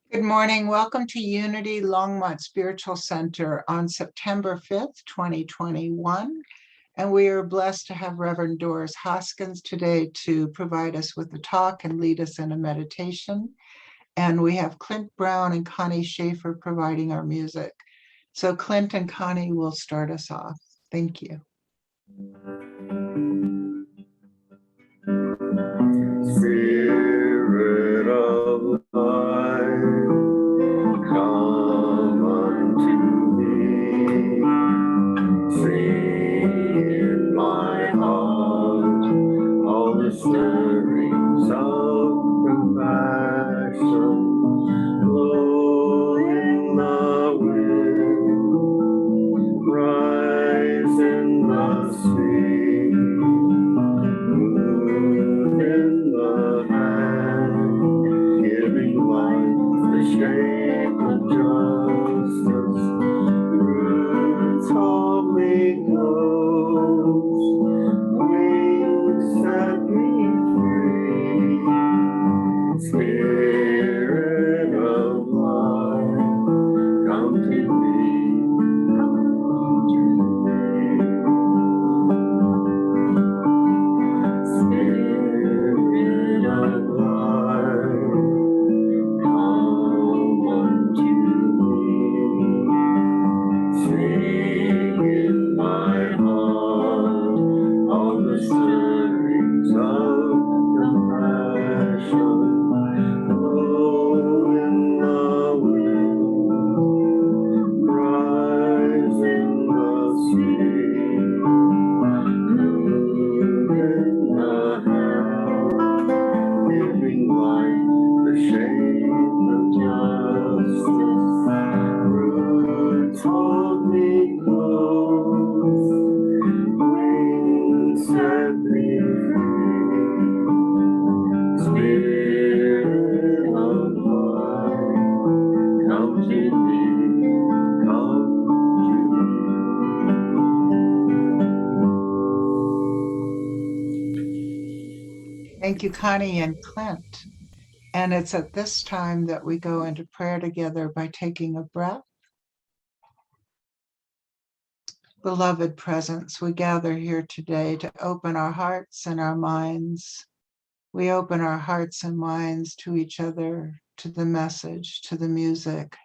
Good morning. Welcome to Unity Longmont Spiritual Center on September 5th, 2021. And we are blessed to have Rev Doris Hoskins today to provide us with the talk and lead us in a meditation. And we have Clint Brown and Connie Schaefer providing our music. So Clint and Connie will start us off. Thank you. Spirit of life, come unto me. Sing in my heart all the stirrings of compassion. Blow in the wind, rise in the sea. Move in the hand, giving life the shape of justice. Roots hold me close, wings set me free. Spirit of life, come to me, come to me. Spirit of life, come unto me. Sing in my heart all the stirrings of compassion. Blow in the wind, rise in the sea. Move in the hand, giving life the shape of justice. Roots hold me close, wings set me free. Spirit of life, come to me, come to me. Thank you, Connie and Clint. And it's at this time that we go into prayer together by taking a breath. Beloved presence, we gather here today to open our hearts and our minds. We open our hearts and minds to each other, to the message, to the music.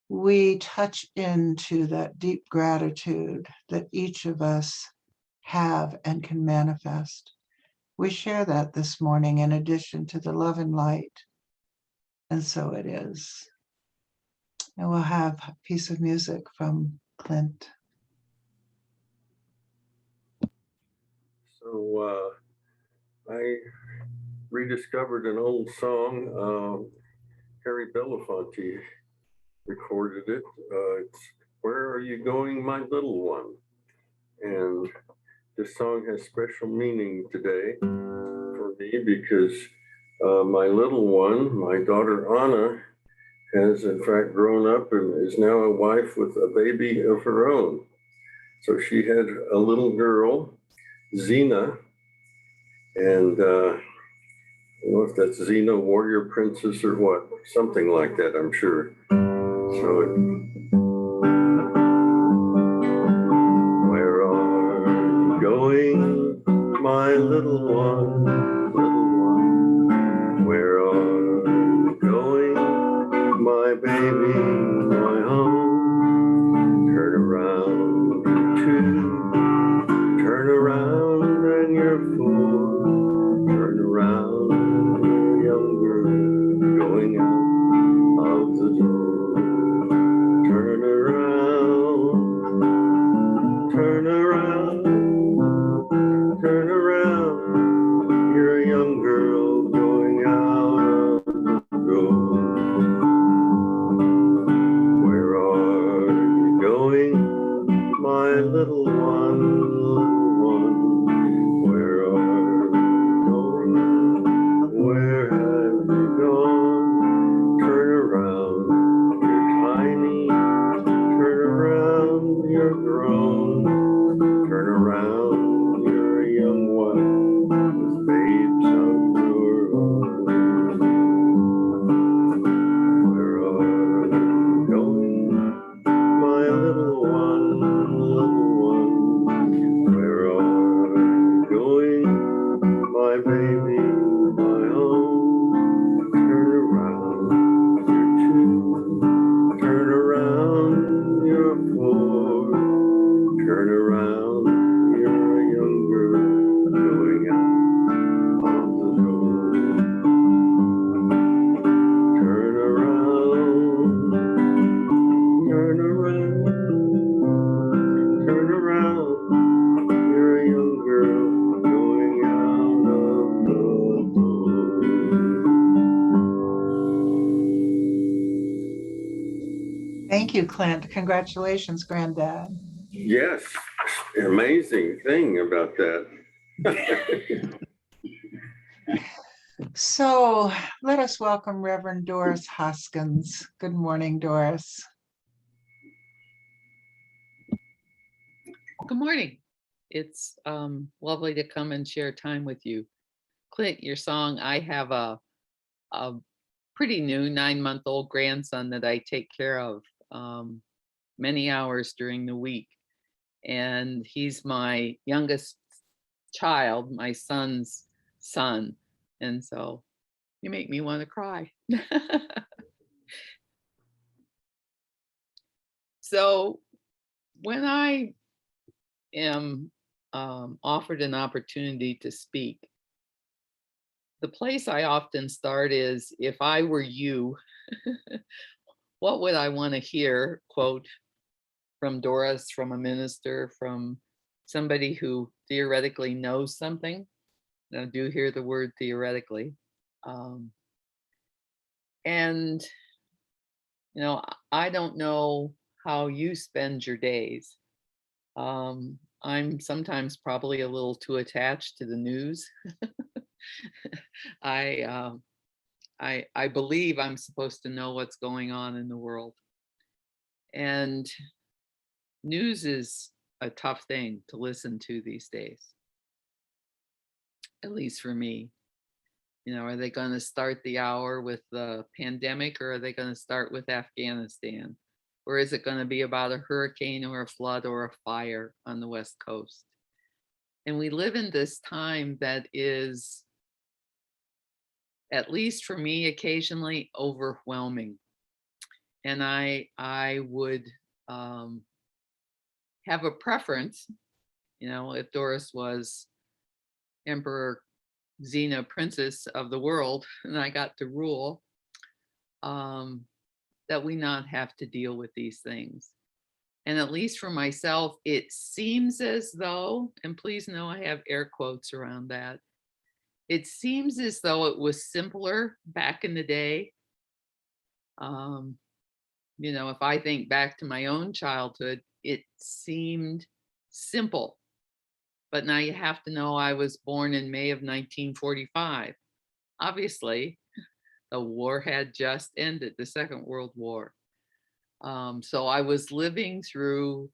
We touch into that deep gratitude that each of us have and can manifest. We share that this morning in addition to the love and light. And so it is. And we'll have a piece of music from Clint. So I rediscovered an old song. Harry Belafonte recorded it. It's "Where Are You Going, My Little One?" And this song has special meaning today for me because my little one, my daughter Anna, has in fact grown up and is now a wife with a baby of her own. So she had a little girl, Xena, and I don't know if that's Xena, Warrior Princess or what, something like that, I'm sure. So, where are you going, my little one, little one? Where are you going, my baby, my home? Turn around, you two, turn around and you're full, turn around, you're younger, going out of the door. Thank you, Clint. Congratulations, Granddad. Yes, amazing thing about that. So let us welcome Reverend Doris Hoskins. Good morning, Doris. Good morning. It's lovely to come and share time with you. Clint, your song, I have a pretty new 9-month-old grandson that I take care of many hours during the week. And he's my youngest child, my son's son. And so you make me want to cry. So when I am offered an opportunity to speak, the place I often start is, if I were you, what would I want to hear? Quote from Doris, from a minister, from somebody who theoretically knows something. Now, do hear the word theoretically. And, I don't know how you spend your days. I'm sometimes probably a little too attached to the news. I believe I'm supposed to know what's going on in the world. And news is a tough thing to listen to these days, at least for me. Are they going to start the hour with the pandemic, or are they going to start with Afghanistan? Or is it going to be about a hurricane or a flood or a fire on the West Coast? And we live in this time that is, at least for me, occasionally overwhelming. And I would have a preference, if Doris was Emperor Xena, princess of the world, and I got to rule, that we not have to deal with these things. And at least for myself, it seems as though, and please know I have air quotes around that, it seems as though it was simpler back in the day. If I think back to my own childhood, it seemed simple. But now you have to know I was born in May of 1945. Obviously, the war had just ended, the Second World War. So I was living through,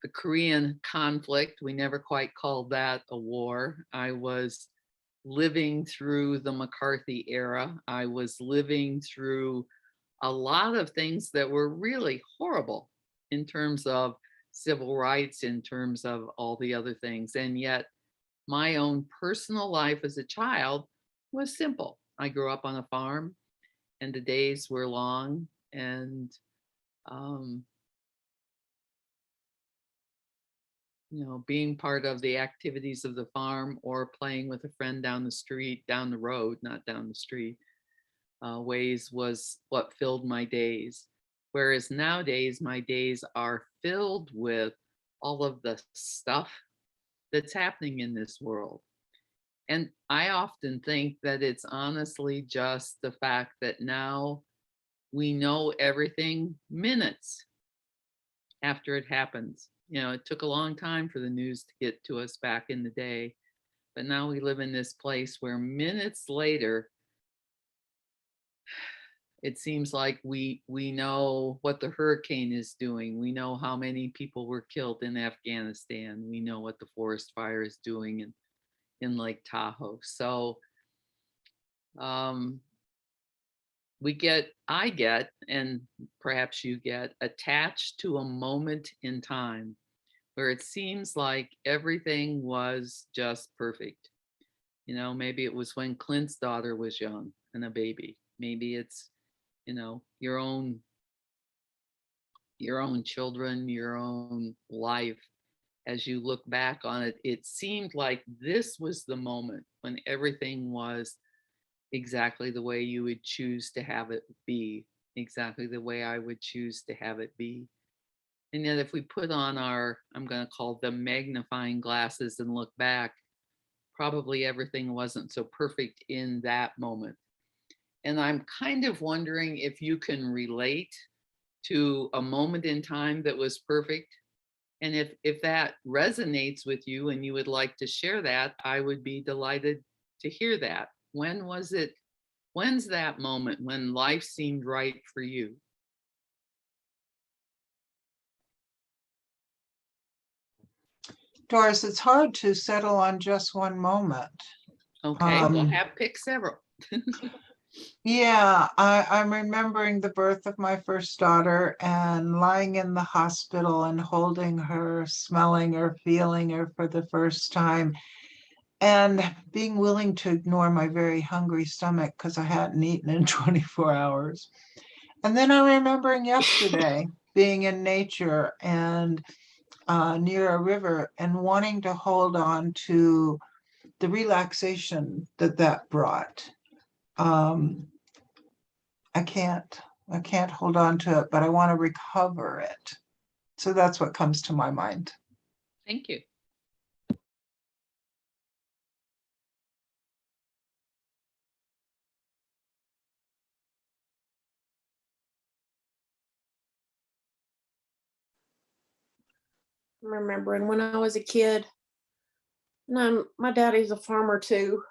the Korean conflict. We never quite called that a war. I was living through the McCarthy era. I was living through a lot of things that were really horrible in terms of civil rights, in terms of all the other things. And yet my own personal life as a child was simple. I grew up on a farm, and the days were long, and being part of the activities of the farm or playing with a friend down the road, not down the street, ways was what filled my days. Whereas nowadays, my days are filled with all of the stuff that's happening in this world. And I often think that it's honestly just the fact that now we know everything minutes after it happens. It took a long time for the news to get to us back in the day, but now we live in this place where minutes later, it seems like we know what the hurricane is doing. We know how many people were killed in Afghanistan. We know what the forest fire is doing in Lake Tahoe. So I get, and perhaps you get, attached to a moment in time where it seems like everything was just perfect. Maybe it was when Clint's daughter was young and a baby. Maybe it's, your own children, your own life. As you look back on it, it seemed like this was the moment when everything was exactly the way you would choose to have it be, exactly the way I would choose to have it be. And yet if we put on our, I'm going to call them magnifying glasses, and look back, probably everything wasn't so perfect in that moment. And I'm kind of wondering if you can relate to a moment in time that was perfect. And if that resonates with you and you would like to share that, I would be delighted to hear that. When was it? When's that moment when life seemed right for you? Doris, it's hard to settle on just one moment. Okay, we'll pick several. Yeah, I'm remembering the birth of my first daughter and lying in the hospital and holding her, smelling her, feeling her for the first time, and being willing to ignore my very hungry stomach because I hadn't eaten in 24 hours. And then I'm remembering yesterday being in nature and near a river and wanting to hold on to the relaxation that brought. Um, I can't hold on to it, but I want to recover it. So that's what comes to my mind. Thank you. I'm remembering when I was a kid, and my daddy's a farmer too.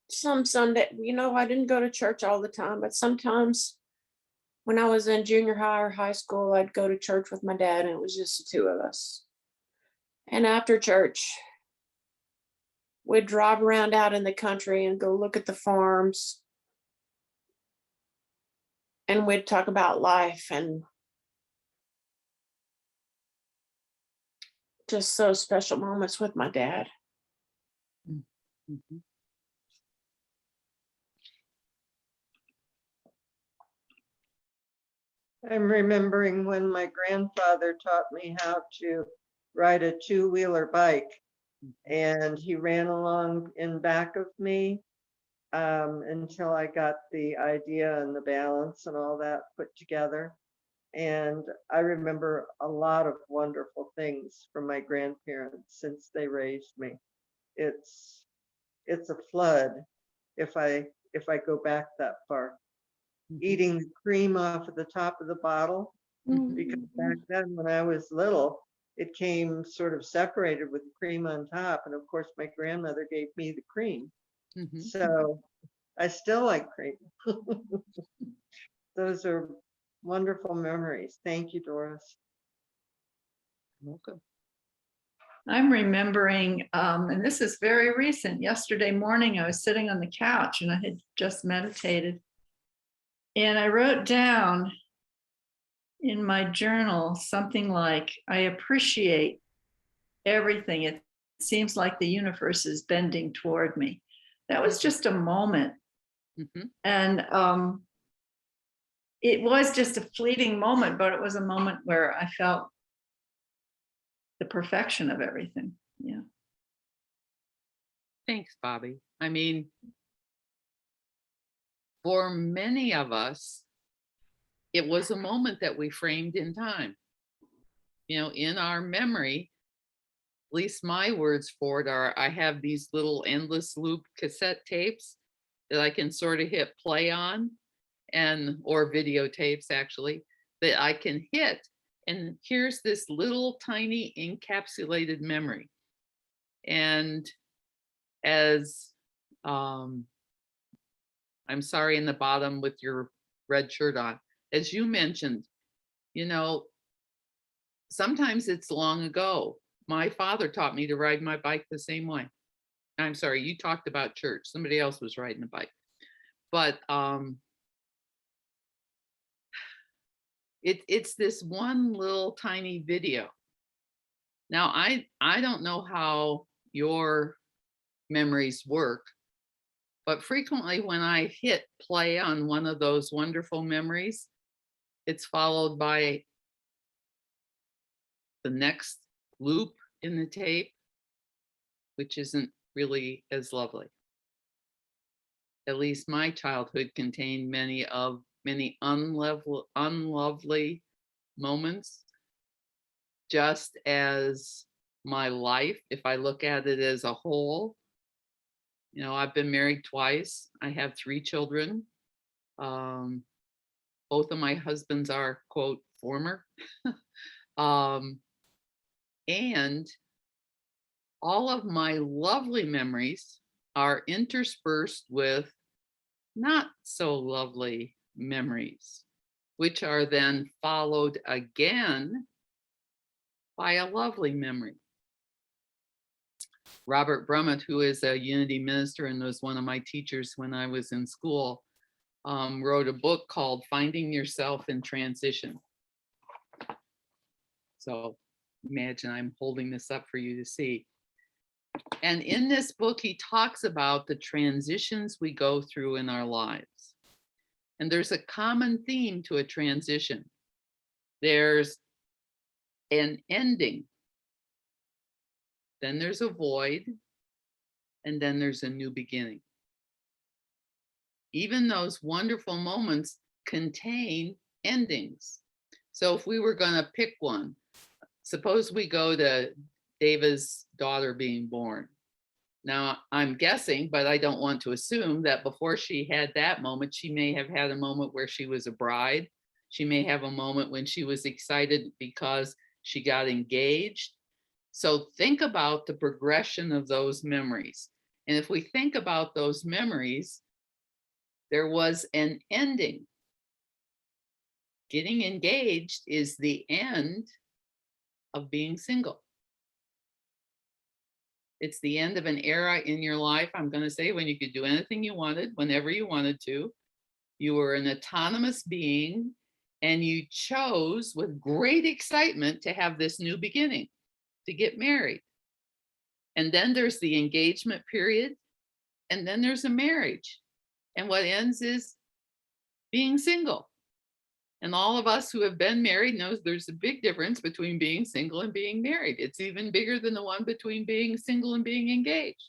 Some Sunday, I didn't go to church all the time, but sometimes when I was in junior high or high school, I'd go to church with my dad, and it was just the two of us. And after church, we'd drive around out in the country and go look at the farms. And we'd talk about life and just so special moments with my dad. Mhm. I'm remembering when my grandfather taught me how to ride a two-wheeler bike, and he ran along in back of me until I got the idea and the balance and all that put together. And I remember a lot of wonderful things from my grandparents since they raised me. It's a flood if I go back that far. Eating the cream off of the top of the bottle, because back then when I was little, it came sort of separated with cream on top. And of course, my grandmother gave me the cream. Mhm. So I still like cream. Those are wonderful memories. Thank you, Doris. Welcome. I'm remembering, and this is very recent, yesterday morning, I was sitting on the couch and I had just meditated. And I wrote down in my journal something like, I appreciate everything. It seems like the universe is bending toward me. That was just a moment. Mhm. And it was just a fleeting moment, but it was a moment where I felt the perfection of everything. Yeah. Thanks, Bobby. I mean, for many of us, it was a moment that we framed in time. In our memory, at least my words for it are, I have these little endless loop cassette tapes that I can sort of hit play on, or videotapes actually, that I can hit. And here's this little tiny encapsulated memory. And as I'm sorry, in the bottom with your red shirt on, as you mentioned, sometimes it's long ago. My father taught me to ride my bike the same way. I'm sorry, you talked about church. Somebody else was riding a bike. But it's this one little tiny video. Now, I don't know how your memories work, but frequently when I hit play on one of those wonderful memories, it's followed by the next loop in the tape, which isn't really as lovely. At least my childhood contained many unlovely moments, just as my life, if I look at it as a whole, You know, I've been married twice. I have 3 children. Both of my husbands are, quote, former. And all of my lovely memories are interspersed with not so lovely memories, which are then followed again by a lovely memory. Robert Brummett, who is a Unity minister and was one of my teachers when I was in school, wrote a book called Finding Yourself in Transition. So imagine I'm holding this up for you to see. And in this book, he talks about the transitions we go through in our lives. And there's a common theme to a transition. There's an ending, then there's a void, and then there's a new beginning. Even those wonderful moments contain endings. So if we were going to pick one, suppose we go to David's daughter being born. Now, I'm guessing, but I don't want to assume that before she had that moment, she may have had a moment where she was a bride. She may have a moment when she was excited because she got engaged. So think about the progression of those memories. And if we think about those memories, there was an ending. Getting engaged is the end of being single. It's the end of an era in your life, I'm going to say, when you could do anything you wanted, whenever you wanted to. You were an autonomous being, and you chose with great excitement to have this new beginning, to get married. And then there's the engagement period, and then there's a marriage. And what ends is being single. And all of us who have been married knows there's a big difference between being single and being married. It's even bigger than the one between being single and being engaged.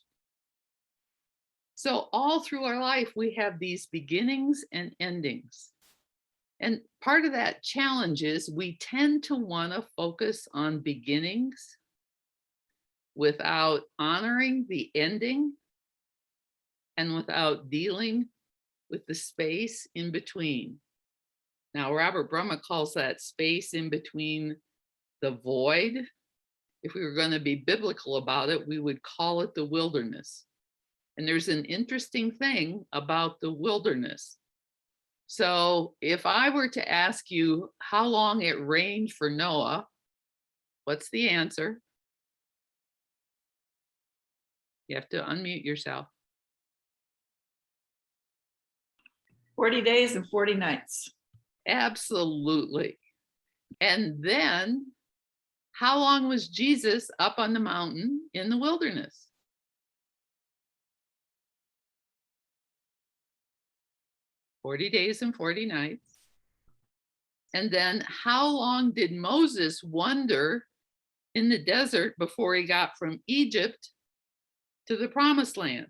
So all through our life, we have these beginnings and endings. And part of that challenge is we tend to want to focus on beginnings without honoring the ending and without dealing with the space in between. Now, Robert Brummett calls that space in between the void. If we were going to be biblical about it, we would call it the wilderness. And there's an interesting thing about the wilderness. So if I were to ask you how long it rained for Noah, what's the answer? You have to unmute yourself. 40 days and 40 nights. Absolutely. And then how long was Jesus up on the mountain in the wilderness? "40 days and 40 nights. And then how long did Moses wander in the desert before he got from Egypt to the promised land?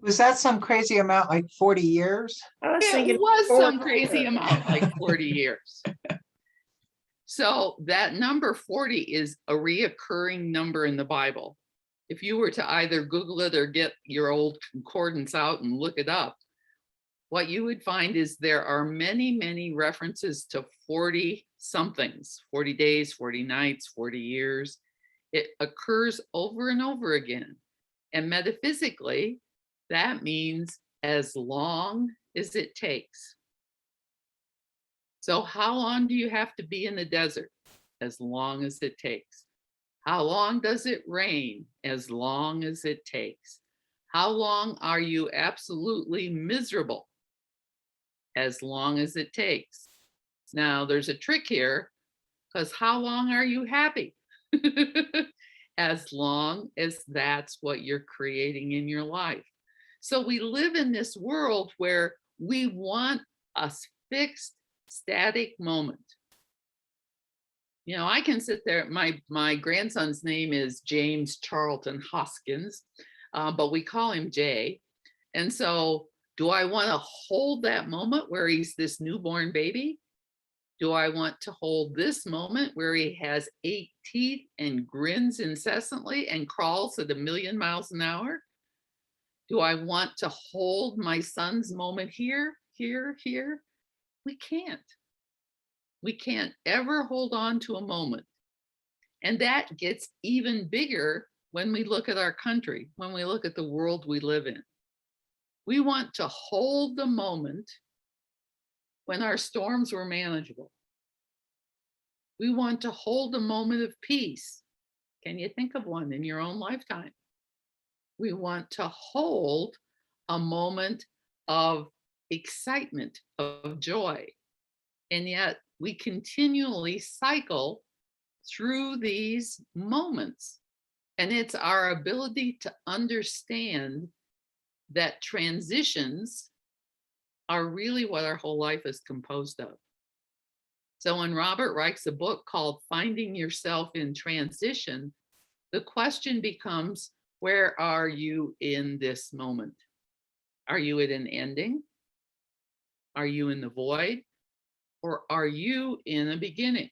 Was that some crazy amount, like 40 years? I was thinking It was some 400. crazy amount, like 40 years. So that number 40 is a reoccurring number in the Bible. If you were to either Google it or get your old concordance out and look it up, what you would find is there are many, many references to 40 somethings, 40 days, 40 nights, 40 years. It occurs over and over again. And metaphysically, that means as long as it takes. So how long do you have to be in the desert? As long as it takes. How long does it rain? As long as it takes. How long are you absolutely miserable? As long as it takes. Now, there's a trick here, because how long are you happy? As long as that's what you're creating in your life. So we live in this world where we want a fixed, static moment. You know, I can sit there, my grandson's name is James Charlton Hoskins, but we call him Jay. And so do I want to hold that moment where he's this newborn baby? Do I want to hold this moment where he has 8 teeth and grins incessantly and crawls at 1,000,000 miles an hour? Do I want to hold my son's moment here, here, here? We can't. We can't ever hold on to a moment. And that gets even bigger when we look at our country, when we look at the world we live in. We want to hold the moment when our storms were manageable. We want to hold a moment of peace. Can you think of one in your own lifetime? We want to hold a moment of excitement, of joy. And yet we continually cycle through these moments. And it's our ability to understand that transitions are really what our whole life is composed of. So when Robert writes a book called Finding Yourself in Transition, the question becomes, where are you in this moment? Are you at an ending? Are you in the void? Or are you in a beginning?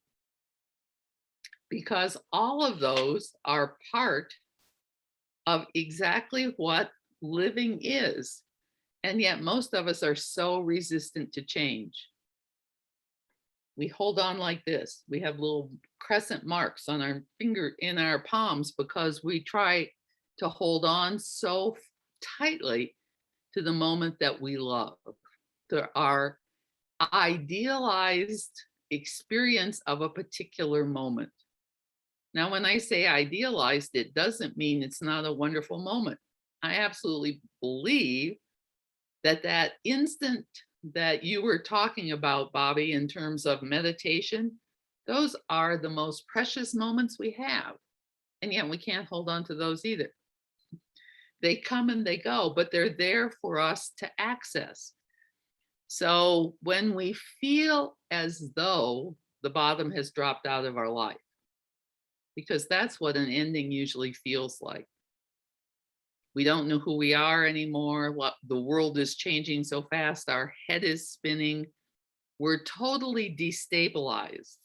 Because all of those are part of exactly what living is. And yet most of us are so resistant to change. We hold on like this. We have little crescent marks on our finger, in our palms, because we try to hold on so tightly to the moment that we love, to our idealized experience of a particular moment. Now, when I say idealized, it doesn't mean it's not a wonderful moment. I absolutely believe that that instant that you were talking about, Bobby, in terms of meditation, those are the most precious moments we have. And yet we can't hold on to those either. They come and they go, but they're there for us to access. So when we feel as though the bottom has dropped out of our life, because that's what an ending usually feels like. We don't know who we are anymore. What the world is changing so fast. Our head is spinning. We're totally destabilized.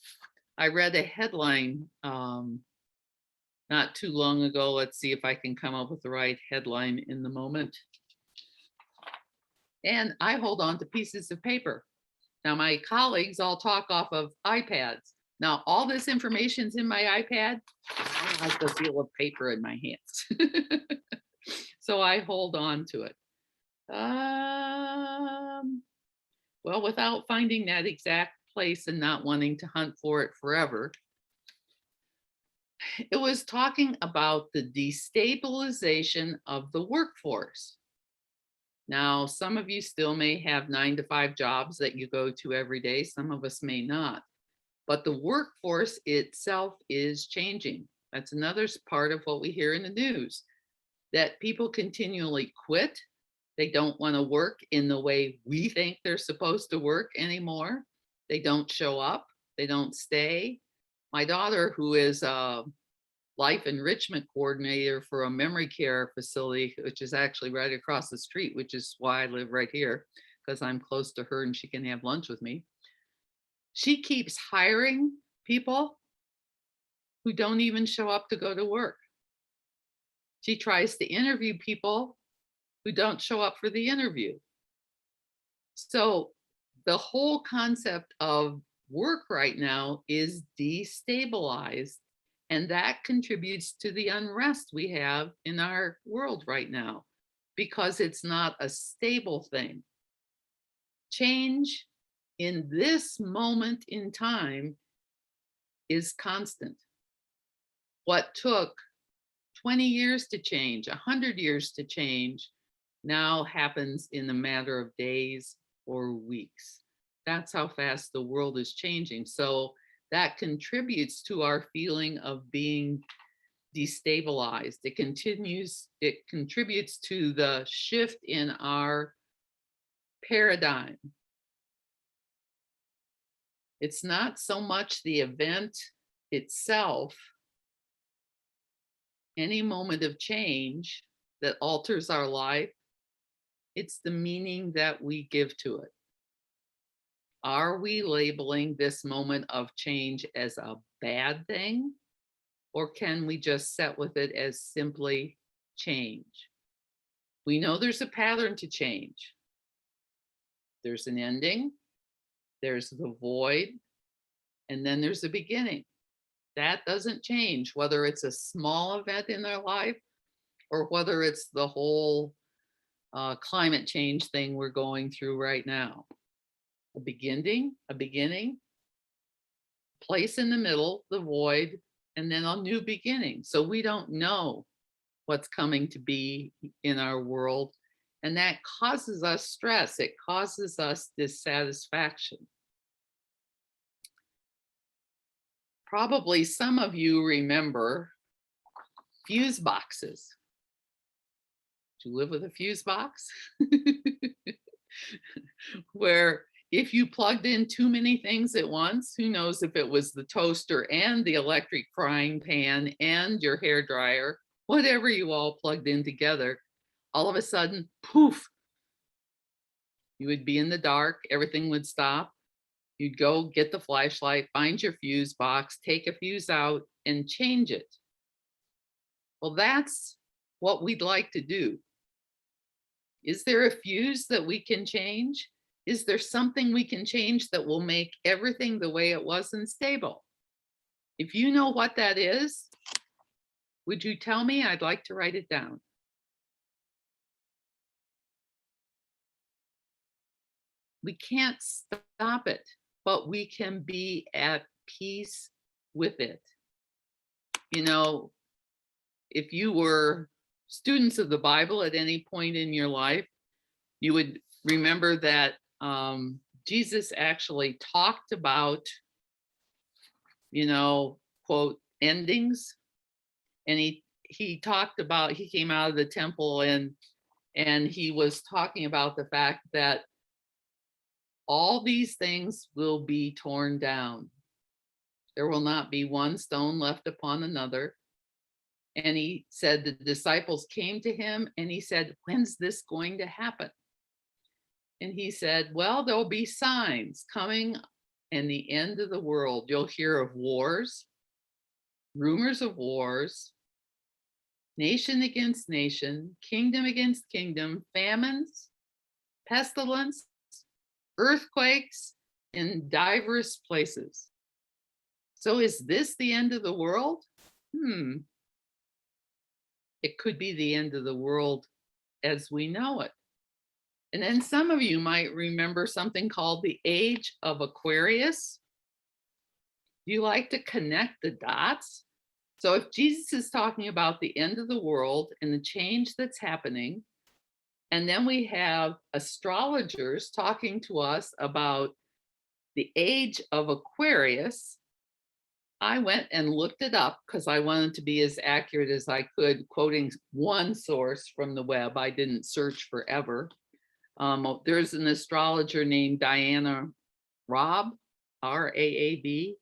I read a headline not too long ago. Let's see if I can come up with the right headline in the moment. And I hold on to pieces of paper. Now, my colleagues all talk off of iPads. Now, all this information's in my iPad. I like the feel of paper in my hands. So I hold on to it. Well, without finding that exact place and not wanting to hunt for it forever, it was talking about the destabilization of the workforce. Now, some of you still may have 9-to-5 jobs that you go to every day. Some of us may not. But the workforce itself is changing. That's another part of what we hear in the news, that people continually quit. They don't want to work in the way we think they're supposed to work anymore. They don't show up. They don't stay. My daughter, who is a life enrichment coordinator for a memory care facility, which is actually right across the street, which is why I live right here, because I'm close to her and she can have lunch with me. She keeps hiring people who don't even show up to go to work. She tries to interview people who don't show up for the interview. So the whole concept of work right now is destabilized, and that contributes to the unrest we have in our world right now, because it's not a stable thing. Change in this moment in time is constant. What took 20 years to change, 100 years to change, now happens in a matter of days or weeks. That's how fast the world is changing. So that contributes to our feeling of being destabilized. It contributes to the shift in our paradigm. It's not so much the event itself, any moment of change that alters our life, it's the meaning that we give to it. Are we labeling this moment of change as a bad thing? Or can we just set with it as simply change? We know there's a pattern to change. There's an ending, there's the void, and then there's a beginning. That doesn't change, whether it's a small event in our life or whether it's the whole climate change thing we're going through right now. A beginning, place in the middle, the void, and then a new beginning. So we don't know what's coming to be in our world. And that causes us stress. It causes us dissatisfaction. Probably some of you remember fuse boxes. Do you live with a fuse box? Where if you plugged in too many things at once, who knows if it was the toaster and the electric frying pan and your hair dryer, whatever you all plugged in together, all of a sudden, poof, you would be in the dark, everything would stop. You'd go get the flashlight, find your fuse box, take a fuse out and change it. Well, that's what we'd like to do. Is there a fuse that we can change? Is there something we can change that will make everything the way it was and stable? If you know what that is, would you tell me? I'd like to write it down. We can't stop it, but we can be at peace with it. You know, if you were students of the Bible at any point in your life, you would remember that Jesus actually talked about, you know, quote, endings. And he talked about, he came out of the temple and he was talking about the fact that all these things will be torn down. There will not be one stone left upon another. And he said the disciples came to him and he said, when's this going to happen? And he said, well, there'll be signs coming in the end of the world. You'll hear of wars, rumors of wars, nation against nation, kingdom against kingdom, famines, pestilence, earthquakes in diverse places. So is this the end of the world? It could be the end of the world as we know it. And then some of you might remember something called the Age of Aquarius. Do you like to connect the dots? So if Jesus is talking about the end of the world and the change that's happening, and then we have astrologers talking to us about the Age of Aquarius, I went and looked it up because I wanted to be as accurate as I could, quoting one source from the web. I didn't search forever. There's an astrologer named Diana Raab, R-A-A-B,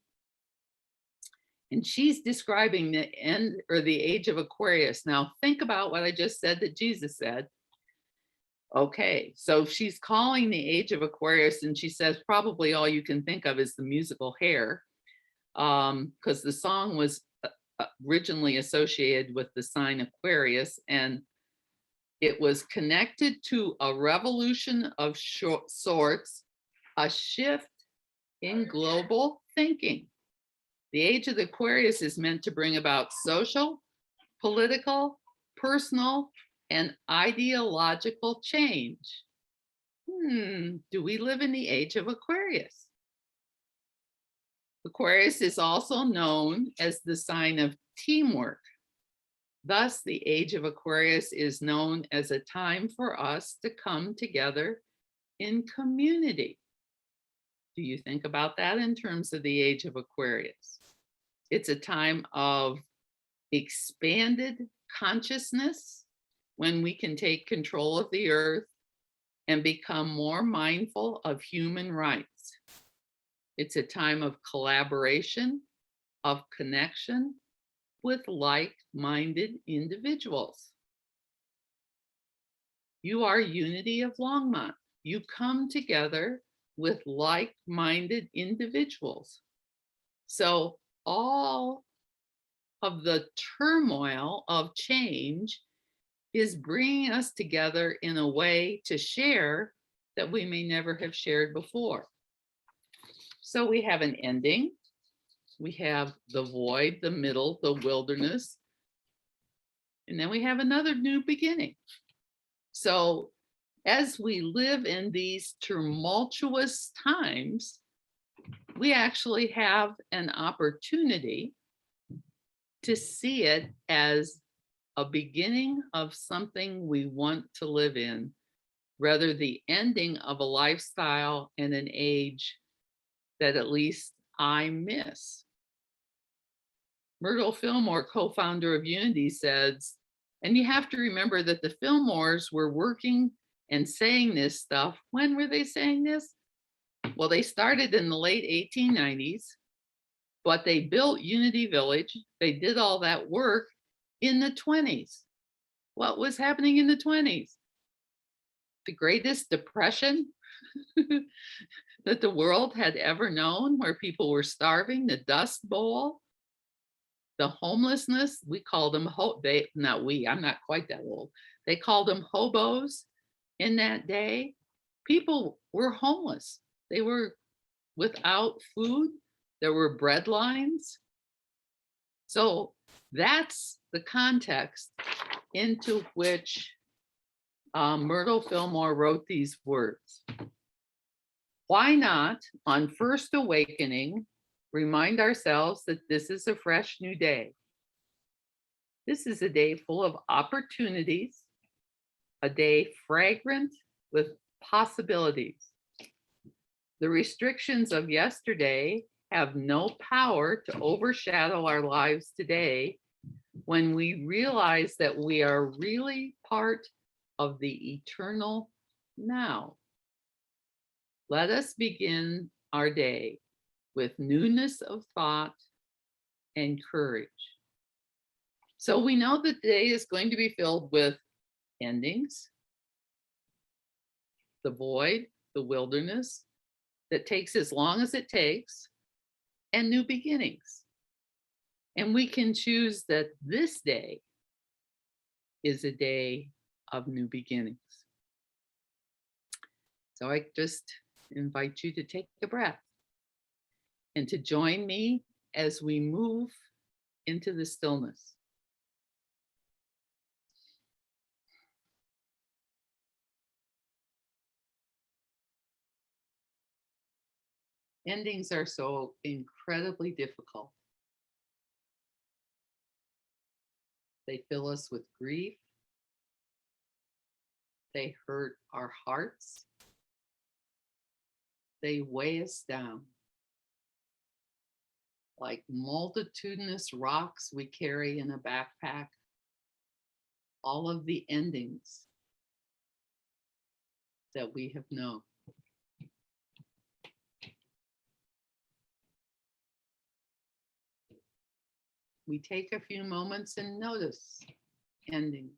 and she's describing the end or the Age of Aquarius. Now think about what I just said that Jesus said. Okay, so she's calling the Age of Aquarius, and she says probably all you can think of is the musical Hair, because the song was originally associated with the sign Aquarius, and it was connected to a revolution of sorts, a shift in global thinking. The Age of the Aquarius is meant to bring about social, political, personal, and ideological change. Do we live in the Age of Aquarius? Aquarius is also known as the sign of teamwork. Thus, the Age of Aquarius is known as a time for us to come together in community. Do you think about that in terms of the Age of Aquarius? It's a time of expanded consciousness when we can take control of the earth and become more mindful of human rights. It's a time of collaboration, of connection with like-minded individuals. You are Unity of Longmont. You come together with like-minded individuals. So all of the turmoil of change is bringing us together in a way to share that we may never have shared before. So we have an ending, we have the void, the middle, the wilderness, and then we have another new beginning. So as we live in these tumultuous times, we actually have an opportunity to see it as a beginning of something we want to live in, rather the ending of a lifestyle and an age that at least I miss. Myrtle Fillmore, co-founder of Unity, says, and you have to remember that the Fillmores were working and saying this stuff. When were they saying this? Well, they started in the late 1890s, but they built Unity Village. They did all that work in the 20s. What was happening in the 20s? The greatest depression that the world had ever known, where people were starving, the Dust Bowl, the homelessness. We called them, I'm not quite that old. They called them hobos in that day. People were homeless. They were without food. There were bread lines. So that's the context into which Myrtle Fillmore wrote these words. Why not, on first awakening, remind ourselves that this is a fresh new day. This is a day full of opportunities, a day fragrant with possibilities. The restrictions of yesterday have no power to overshadow our lives today when we realize that we are really part of the eternal now. Let us begin our day with newness of thought and courage. So we know that the day is going to be filled with endings, the void, the wilderness that takes as long as it takes, and new beginnings. And we can choose that this day is a day of new beginnings. So I just invite you to take a breath and to join me as we move into the stillness. Endings are so incredibly difficult. They fill us with grief. They hurt our hearts. They weigh us down. Like multitudinous rocks we carry in a backpack, all of the endings that we have known. We take a few moments and notice endings.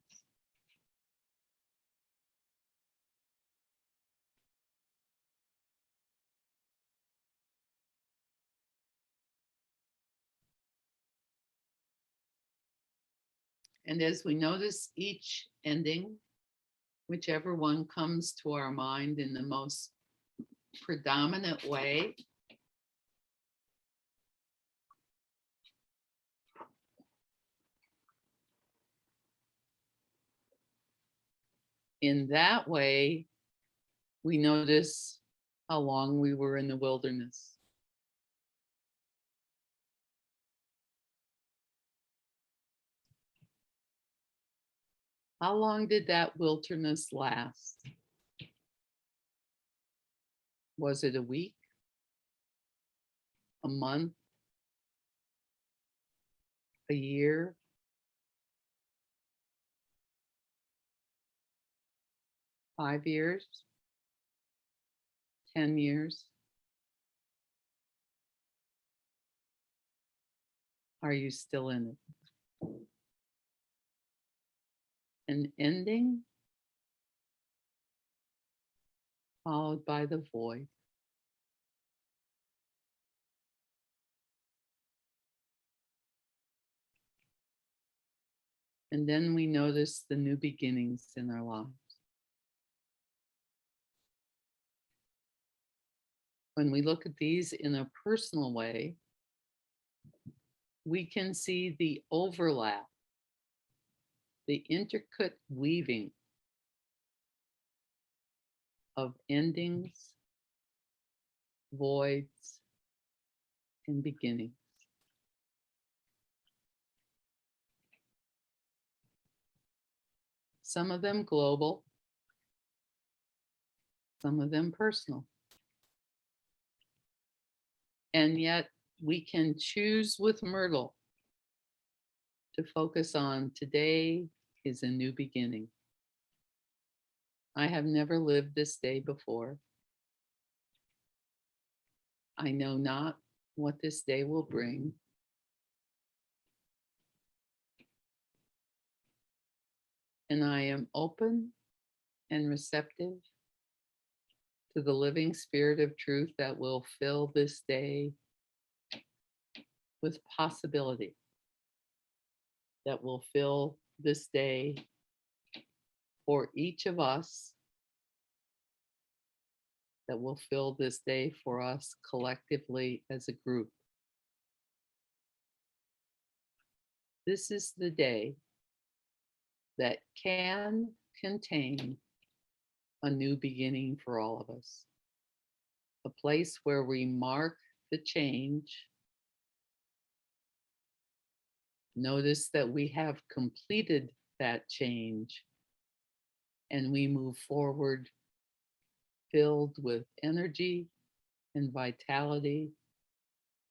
And as we notice each ending, whichever one comes to our mind in the most predominant way, in that way, we notice how long we were in the wilderness. How long did that wilderness last? Was it a week? A month? A year? Five years? 10 years? Are you still in it? An ending followed by the void. And then we notice the new beginnings in our lives. When we look at these in a personal way, we can see the overlap, the intricate weaving of endings, voids, and beginnings. Some of them global, some of them personal. And yet we can choose with Myrtle to focus on today is a new beginning. I have never lived this day before. I know not what this day will bring. And I am open and receptive to the living spirit of truth that will fill this day with possibility, that will fill this day for each of us, that will fill this day for us collectively as a group. This is the day that can contain a new beginning for all of us, a place where we mark the change. Notice that we have completed that change and we move forward filled with energy and vitality,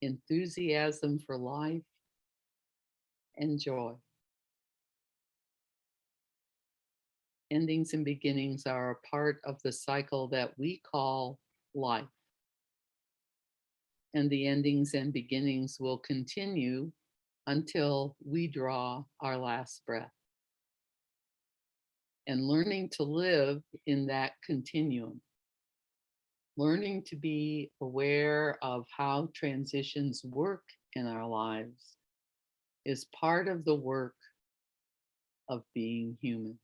enthusiasm for life, and joy. Endings and beginnings are a part of the cycle that we call life. And the endings and beginnings will continue until we draw our last breath. And learning to live in that continuum, learning to be aware of how transitions work in our lives is part of the work of being human,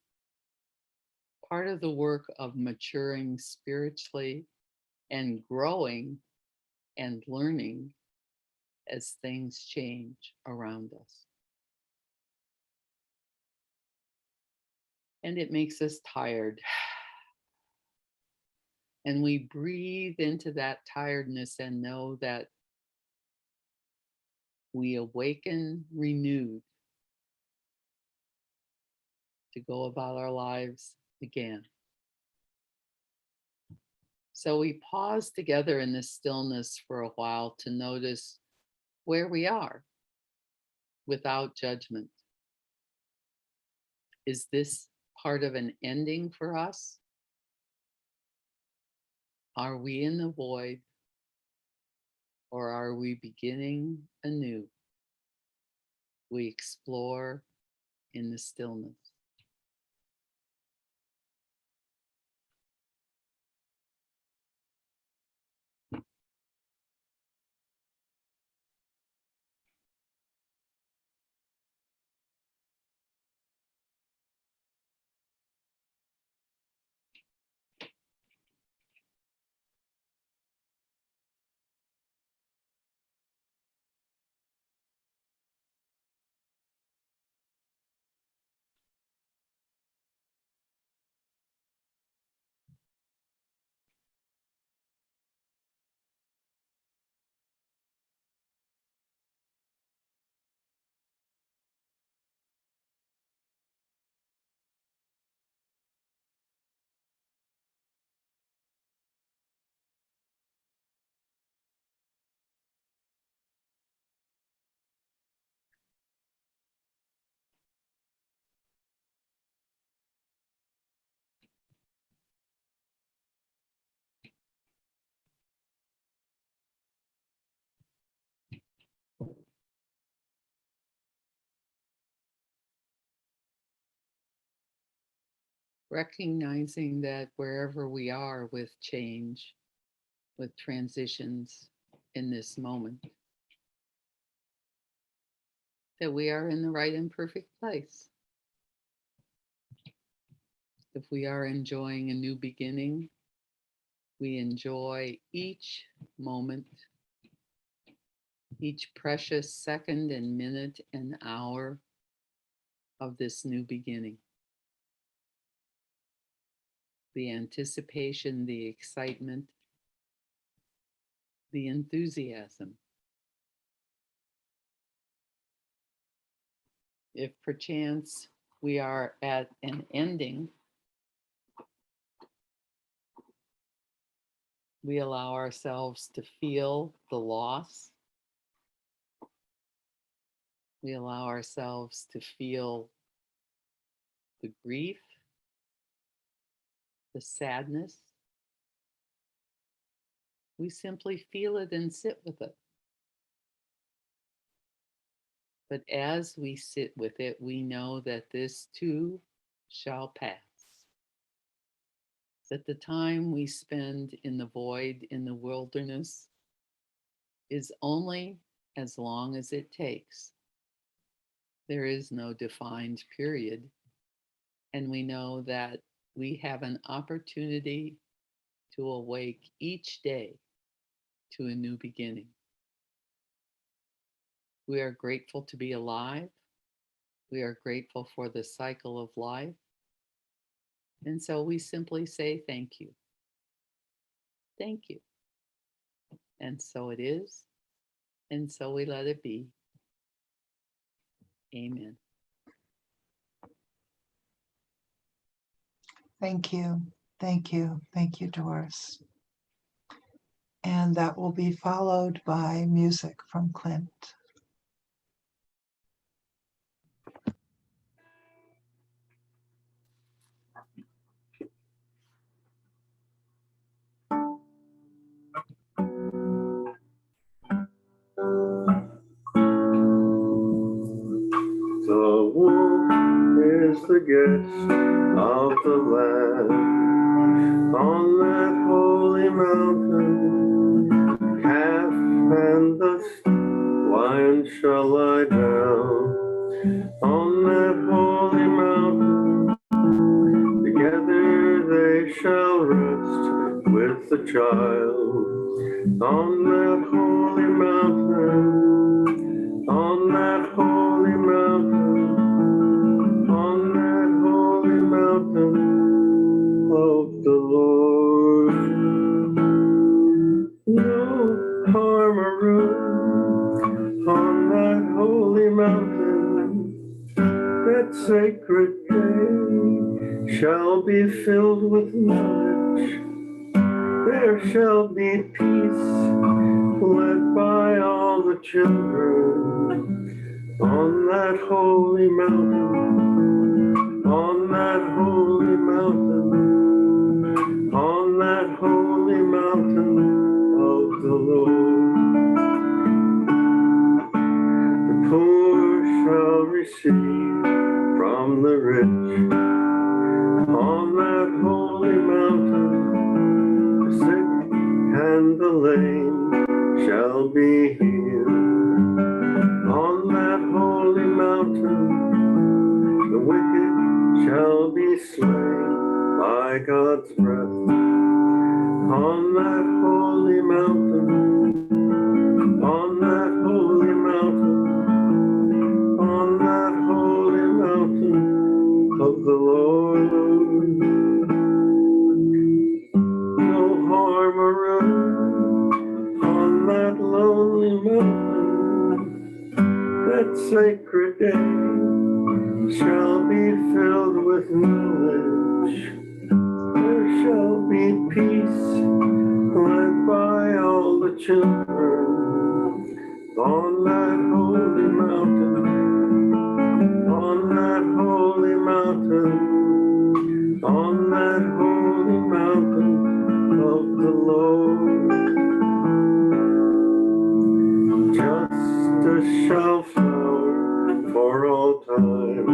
part of the work of maturing spiritually and growing and learning as things change around us. And it makes us tired. And we breathe into that tiredness and know that we awaken renewed to go about our lives again. So we pause together in this stillness for a while to notice where we are without judgment. Is this part of an ending for us? Are we in the void, or are we beginning anew? We explore in the stillness. Recognizing that wherever we are with change, with transitions in this moment, that we are in the right and perfect place. If we are enjoying a new beginning, we enjoy each moment, each precious second and minute and hour of this new beginning. The anticipation, the excitement, the enthusiasm. If perchance we are at an ending, we allow ourselves to feel the loss. We allow ourselves to feel the grief, the sadness. We simply feel it and sit with it. But as we sit with it, we know that this too shall pass. That the time we spend in the void, in the wilderness, is only as long as it takes. There is no defined period. And we know that we have an opportunity to awake each day to a new beginning. We are grateful to be alive. We are grateful for the cycle of life. And so we simply say thank you. Thank you. And so it is. And so we let it be. Amen. Thank you. Thank you. Thank you, Doris. And that will be followed by music from Clint. The wolf is the guest of the land on that holy mountain. Calf and the lion shall lie down on that holy mountain. Together they shall rest with the child on that holy mountain. On that holy mountain, on that holy mountain of the Lord. No harm or ruin on that holy mountain. That sacred day shall be filled with knowledge. There shall be peace led by all the children on that holy mountain, on that holy mountain, on that holy mountain of the Lord. The poor shall receive from the rich on that holy mountain. The sick and the lame shall be healed on that holy mountain. The wicked shall be slain by God's breath on that holy mountain, on that holy mountain, on that holy mountain of the Lord. No harm or ruin on that lonely mountain. That sacred day shall be filled with knowledge. There shall be peace led by all the children on that holy mountain, on that holy mountain, on that holy mountain of the Lord. Justice shall flower for all time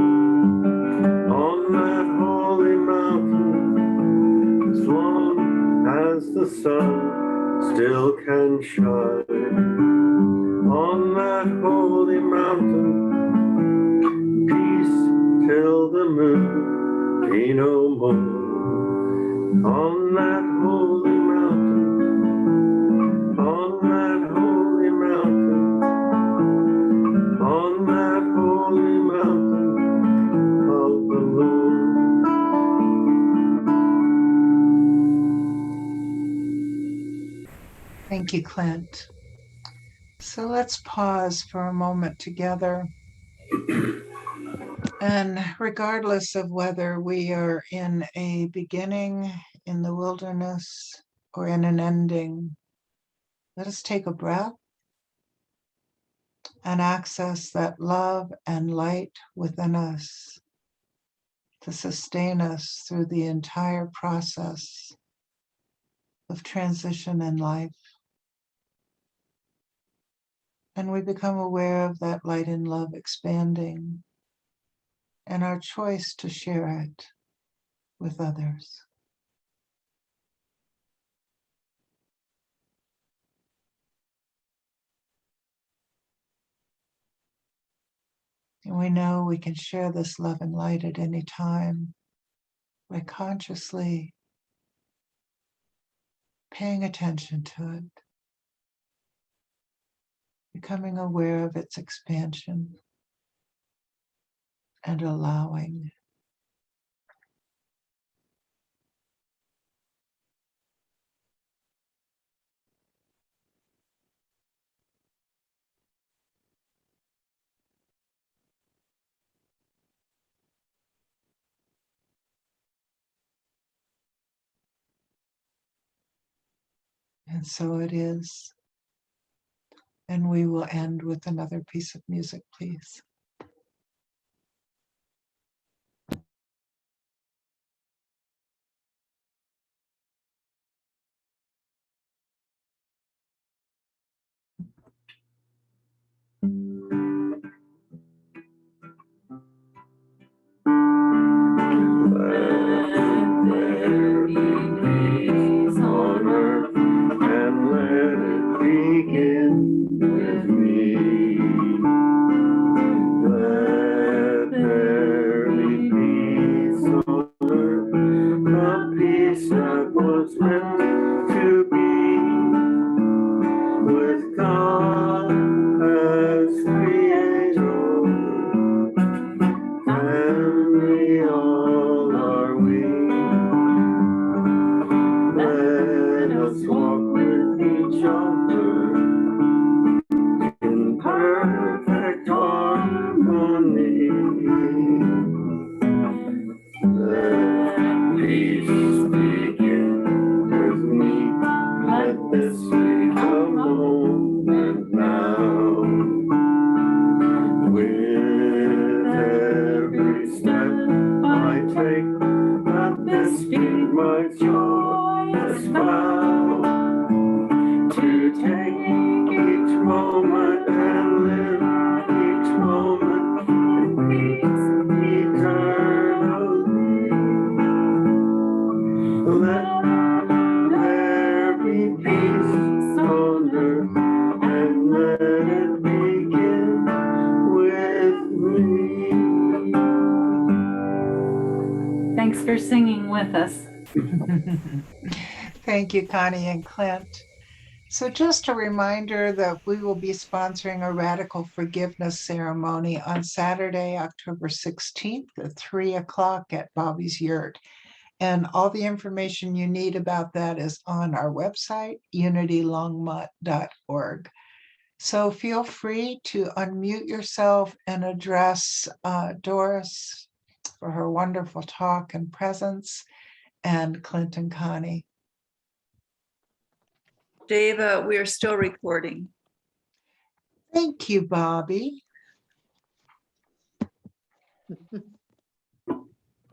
on that holy mountain, as long as the sun still can shine on that holy mountain. Peace till the moon be no more On that holy mountain, on that holy mountain, on that holy mountain of the Lord. Thank you, Clint. So let's pause for a moment together. And regardless of whether we are in a beginning in the wilderness or in an ending, let us take a breath and access that love and light within us to sustain us through the entire process of transition in life. And we become aware of that light and love expanding and our choice to share it with others. And we know we can share this love and light at any time by consciously paying attention to it, becoming aware of its expansion, and allowing. And so it is. And we will end with another piece of music, please. There be peace on earth, and let it begin with me. Let there be peace on earth, a peace that was meant to be, with God as creator, and we all are we. Let us walk with each other in perfect harmony. Let peace begin with me. Let this be the moment now. With every step I take, let this be my joyous vow, to take each moment and live each moment in peace eternally. Let there be peace on earth, and let it begin with me. Thanks for singing with us. Thank you, Connie and Clint. So just a reminder that we will be sponsoring a radical forgiveness ceremony on Saturday, October 16th at 3 o'clock at Bobby's Yurt. And all the information you need about that is on our website, unitylongmont.org. So feel free to unmute yourself and address Doris for her wonderful talk and presence, and Clint and Connie. Dave, we are still recording. Thank you, Bobby.